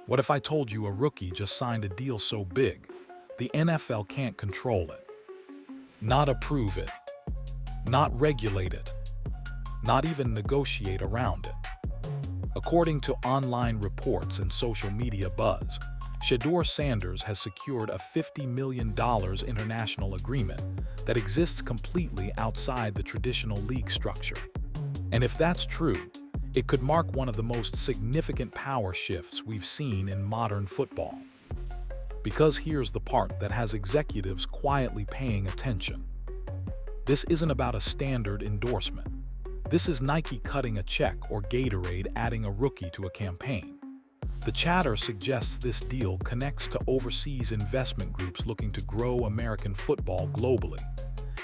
What if I told you a rookie just signed a deal so big, the NFL can't control it, not approve it, not regulate it, not even negotiate around it? According to online reports and social media buzz, Shedeur Sanders has secured a $50 million international agreement that exists completely outside the traditional league structure. And if that's true, it could mark one of the most significant power shifts we've seen in modern football. Because here's the part that has executives quietly paying attention. This isn't about a standard endorsement. This is Nike cutting a check or Gatorade adding a rookie to a campaign. The chatter suggests this deal connects to overseas investment groups looking to grow American football globally,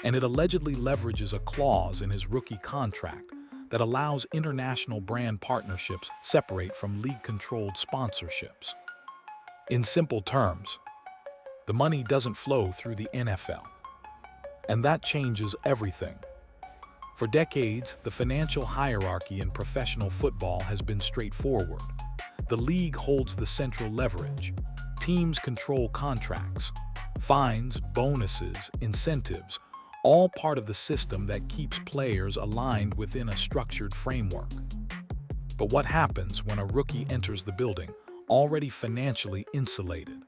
and it allegedly leverages a clause in his rookie contract that allows international brand partnerships separate from league-controlled sponsorships. In simple terms, the money doesn't flow through the NFL. And that changes everything. For decades, the financial hierarchy in professional football has been straightforward. The league holds the central leverage. Teams control contracts, fines, bonuses, incentives, all part of the system that keeps players aligned within a structured framework. But what happens when a rookie enters the building already financially insulated?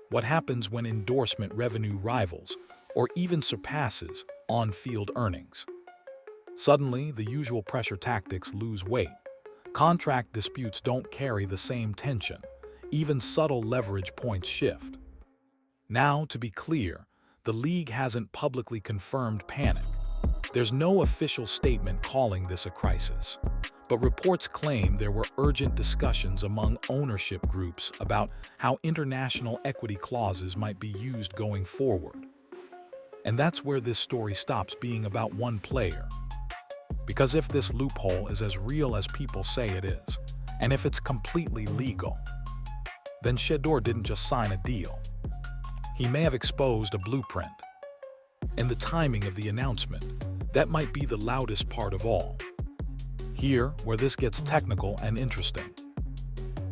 What happens when endorsement revenue rivals or even surpasses on-field earnings? Suddenly, the usual pressure tactics lose weight. Contract disputes don't carry the same tension. Even subtle leverage points shift. Now, to be clear, the league hasn't publicly confirmed panic. There's no official statement calling this a crisis. But reports claim there were urgent discussions among ownership groups about how international equity clauses might be used going forward. And that's where this story stops being about one player. Because if this loophole is as real as people say it is, and if it's completely legal, then Shedeur didn't just sign a deal. He may have exposed a blueprint. And the timing of the announcement, that might be the loudest part of all. Here, where this gets technical and interesting.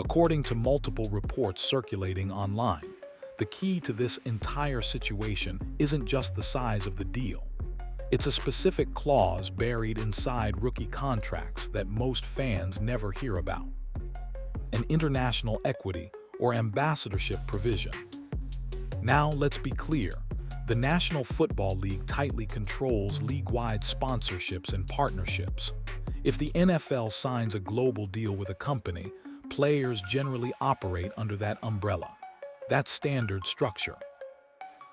According to multiple reports circulating online, the key to this entire situation isn't just the size of the deal. It's a specific clause buried inside rookie contracts that most fans never hear about. An international equity or ambassadorship provision. Now, let's be clear. The National Football League tightly controls league-wide sponsorships and partnerships. If the NFL signs a global deal with a company, players generally operate under that umbrella. That's standard structure.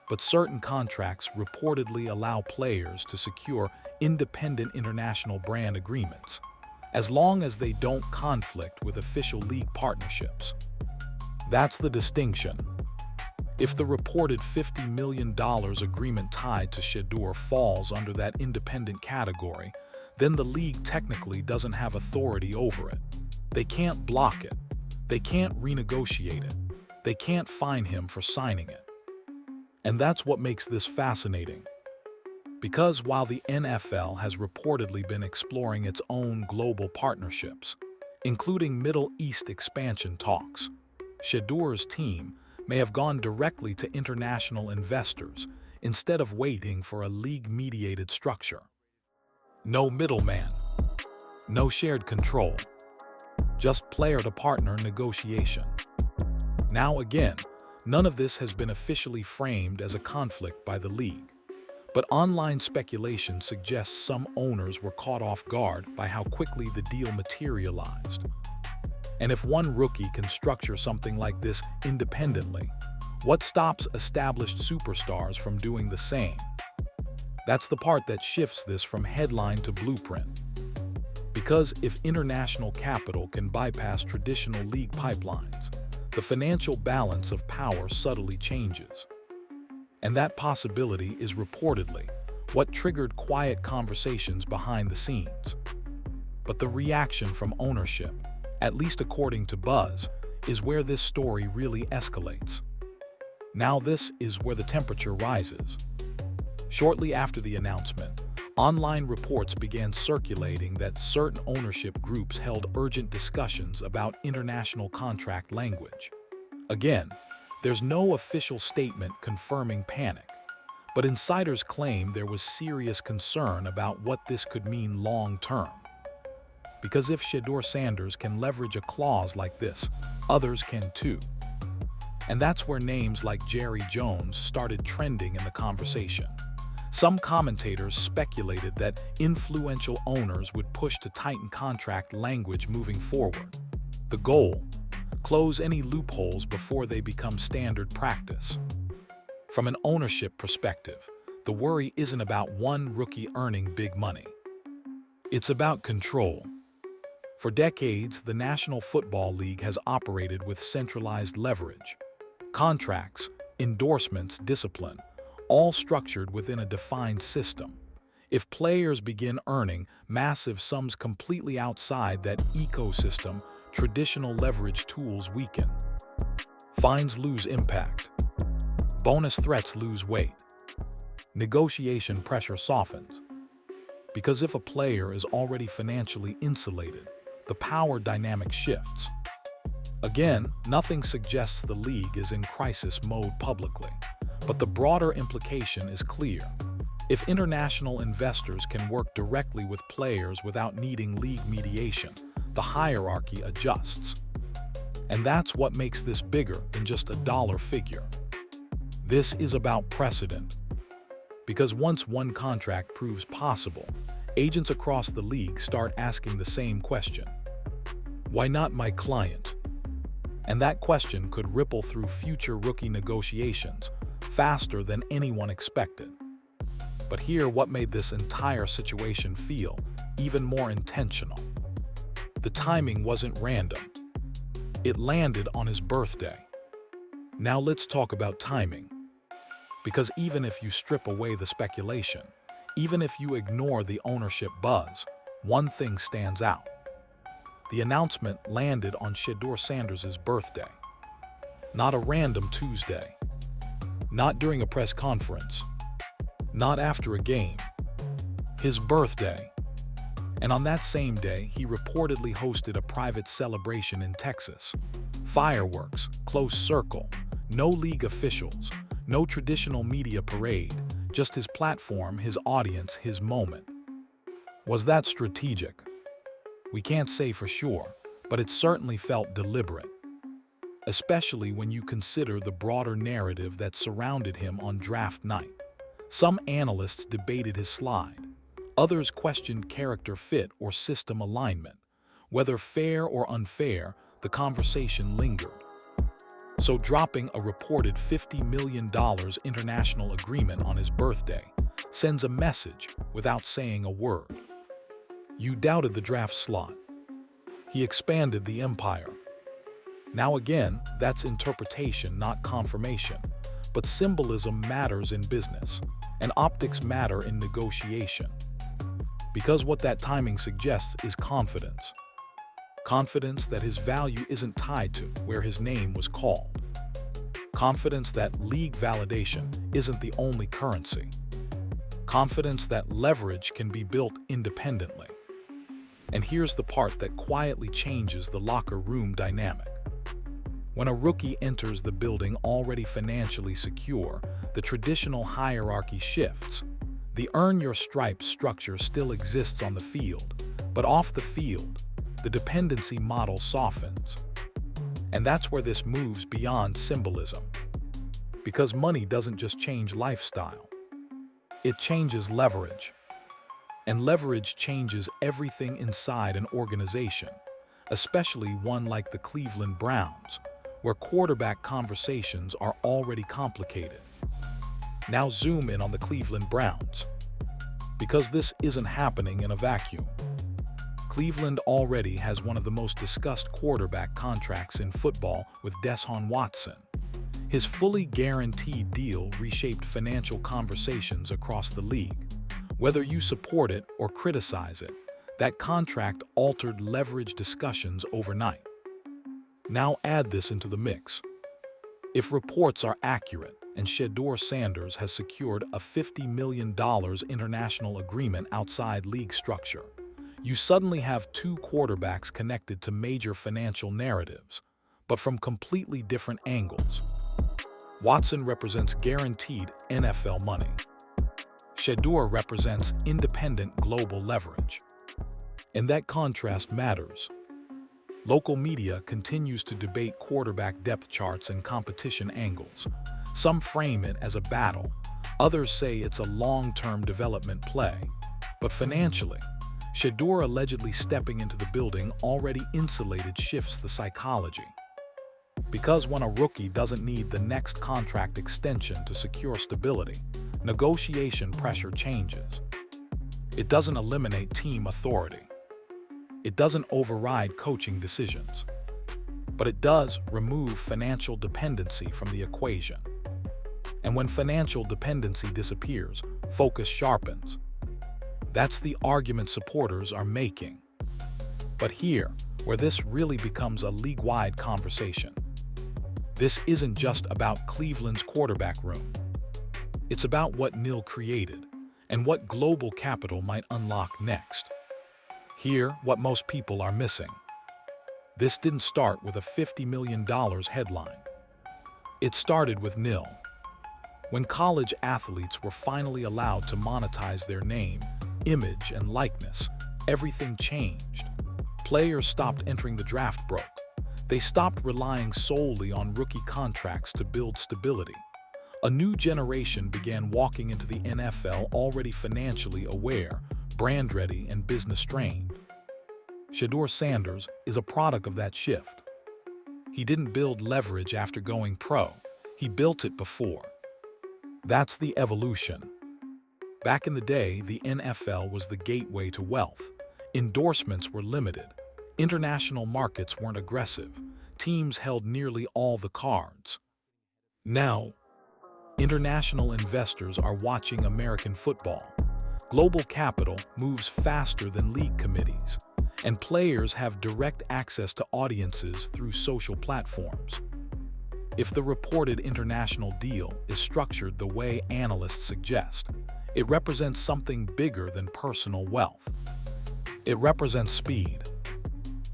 But certain contracts reportedly allow players to secure independent international brand agreements, as long as they don't conflict with official league partnerships. That's the distinction. If the reported $50 million agreement tied to Shedeur falls under that independent category, then the league technically doesn't have authority over it. They can't block it. They can't renegotiate it. They can't fine him for signing it. And that's what makes this fascinating. Because while the NFL has reportedly been exploring its own global partnerships, including Middle East expansion talks, Shedeur's team may have gone directly to international investors instead of waiting for a league-mediated structure. No middleman, no shared control, just player-to-partner negotiation. Now again, none of this has been officially framed as a conflict by the league, but online speculation suggests some owners were caught off guard by how quickly the deal materialized. And if one rookie can structure something like this independently, what stops established superstars from doing the same? That's the part that shifts this from headline to blueprint. Because if international capital can bypass traditional league pipelines, the financial balance of power subtly changes. And that possibility is reportedly what triggered quiet conversations behind the scenes. But the reaction from ownership, at least according to Buzz, is where this story really escalates. Now this is where the temperature rises. Shortly after the announcement, online reports began circulating that certain ownership groups held urgent discussions about international contract language. Again, there's no official statement confirming panic, but insiders claim there was serious concern about what this could mean long-term. Because if Shedeur Sanders can leverage a clause like this, others can too. And that's where names like Jerry Jones started trending in the conversation. Some commentators speculated that influential owners would push to tighten contract language moving forward. The goal? Close any loopholes before they become standard practice. From an ownership perspective, the worry isn't about one rookie earning big money. It's about control. For decades, the National Football League has operated with centralized leverage. Contracts, endorsements, discipline, all structured within a defined system. If players begin earning massive sums completely outside that ecosystem, traditional leverage tools weaken. Fines lose impact. Bonus threats lose weight. Negotiation pressure softens. Because if a player is already financially insulated, the power dynamic shifts. Again, nothing suggests the league is in crisis mode publicly, but the broader implication is clear. If international investors can work directly with players without needing league mediation, the hierarchy adjusts. And that's what makes this bigger than just a dollar figure. This is about precedent. Because once one contract proves possible, agents across the league start asking the same question. Why not my client? And that question could ripple through future rookie negotiations faster than anyone expected. But here, what made this entire situation feel even more intentional. The timing wasn't random. It landed on his birthday. Now let's talk about timing. Because even if you strip away the speculation, even if you ignore the ownership buzz, one thing stands out. The announcement landed on Shedeur Sanders' birthday. Not a random Tuesday. Not during a press conference. Not after a game. His birthday. And on that same day, he reportedly hosted a private celebration in Texas. Fireworks, close circle, no league officials, no traditional media parade, just his platform, his audience, his moment. Was that strategic? We can't say for sure, but it certainly felt deliberate. Especially when you consider the broader narrative that surrounded him on draft night. Some analysts debated his slide. Others questioned character fit or system alignment. Whether fair or unfair, the conversation lingered. So dropping a reported $50 million international agreement on his birthday sends a message without saying a word. You doubted the draft slot. He expanded the empire. Now again, that's interpretation, not confirmation. But symbolism matters in business, and optics matter in negotiation. Because what that timing suggests is confidence. Confidence that his value isn't tied to where his name was called. Confidence that league validation isn't the only currency. Confidence that leverage can be built independently. And here's the part that quietly changes the locker room dynamic. When a rookie enters the building already financially secure, the traditional hierarchy shifts. The earn your stripes structure still exists on the field, but off the field, the dependency model softens. And that's where this moves beyond symbolism. Because money doesn't just change lifestyle. It changes leverage. And leverage changes everything inside an organization, especially one like the Cleveland Browns, where quarterback conversations are already complicated. Now zoom in on the Cleveland Browns. Because this isn't happening in a vacuum. Cleveland already has one of the most discussed quarterback contracts in football with Deshaun Watson. His fully guaranteed deal reshaped financial conversations across the league. Whether you support it or criticize it, that contract altered leverage discussions overnight. Now add this into the mix. If reports are accurate, and Shedeur Sanders has secured a $50 million international agreement outside league structure. You suddenly have two quarterbacks connected to major financial narratives, but from completely different angles. Watson represents guaranteed NFL money. Shedeur represents independent global leverage. And that contrast matters. Local media continues to debate quarterback depth charts and competition angles. Some frame it as a battle. Others say it's a long-term development play. But financially, Shedeur allegedly stepping into the building already insulated shifts the psychology. Because when a rookie doesn't need the next contract extension to secure stability, negotiation pressure changes. It doesn't eliminate team authority. It doesn't override coaching decisions. But it does remove financial dependency from the equation. And when financial dependency disappears, focus sharpens. That's the argument supporters are making. But here, where this really becomes a league-wide conversation. This isn't just about Cleveland's quarterback room. It's about what Nil created and what global capital might unlock next. Here, what most people are missing. This didn't start with a $50 million headline. It started with Nil. When college athletes were finally allowed to monetize their name, image, and likeness, everything changed. Players stopped entering the draft broke. They stopped relying solely on rookie contracts to build stability. A new generation began walking into the NFL already financially aware, brand-ready, and business-trained. Shedeur Sanders is a product of that shift. He didn't build leverage after going pro. He built it before. That's the evolution. Back in the day, the NFL was the gateway to wealth. Endorsements were limited. International markets weren't aggressive. Teams held nearly all the cards. Now, international investors are watching American football. Global capital moves faster than league committees, and players have direct access to audiences through social platforms. If the reported international deal is structured the way analysts suggest, it represents something bigger than personal wealth. It represents speed.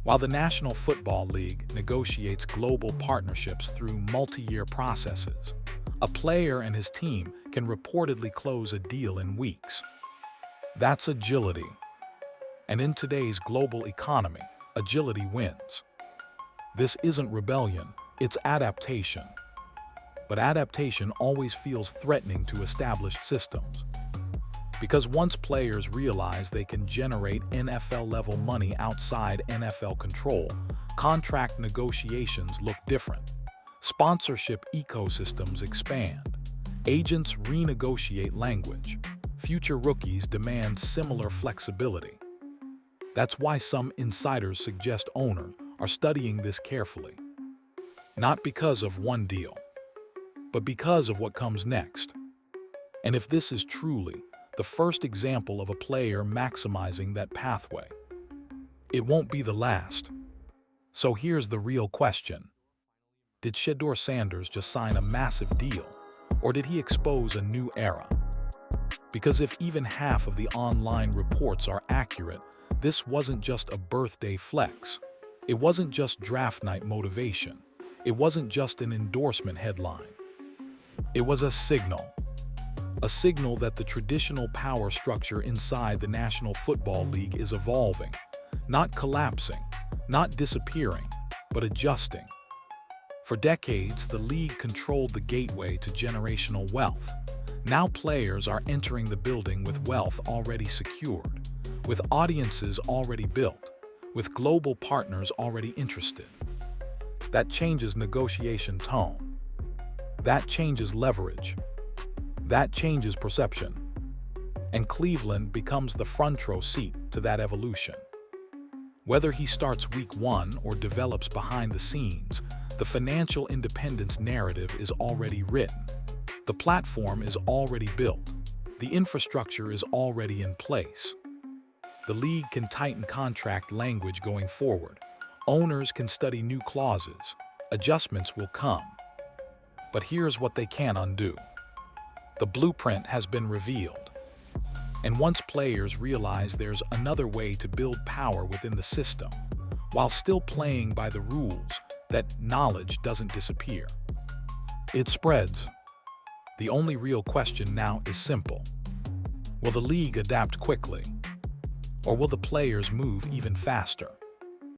While the National Football League negotiates global partnerships through multi-year processes, a player and his team can reportedly close a deal in weeks. That's agility. And in today's global economy, agility wins. This isn't rebellion, it's adaptation. But adaptation always feels threatening to established systems. Because once players realize they can generate NFL-level money outside NFL control, contract negotiations look different. Sponsorship ecosystems expand. Agents renegotiate language. Future rookies demand similar flexibility. That's why some insiders suggest owners are studying this carefully. Not because of one deal, but because of what comes next. And if this is truly the first example of a player maximizing that pathway, it won't be the last. So here's the real question. Did Shedeur Sanders just sign a massive deal, or did he expose a new era? Because if even half of the online reports are accurate, this wasn't just a birthday flex. It wasn't just draft night motivation. It wasn't just an endorsement headline. It was a signal that the traditional power structure inside the National Football League is evolving, not collapsing, not disappearing, but adjusting. For decades, the league controlled the gateway to generational wealth. Now players are entering the building with wealth already secured, with audiences already built, with global partners already interested. That changes negotiation tone. That changes leverage. That changes perception. And Cleveland becomes the front row seat to that evolution. Whether he starts week one or develops behind the scenes, the financial independence narrative is already written. The platform is already built. The infrastructure is already in place. The league can tighten contract language going forward. Owners can study new clauses. Adjustments will come. But here's what they can't undo. The blueprint has been revealed. And once players realize there's another way to build power within the system, while still playing by the rules, that knowledge doesn't disappear. It spreads. The only real question now is simple. Will the league adapt quickly? Or will the players move even faster?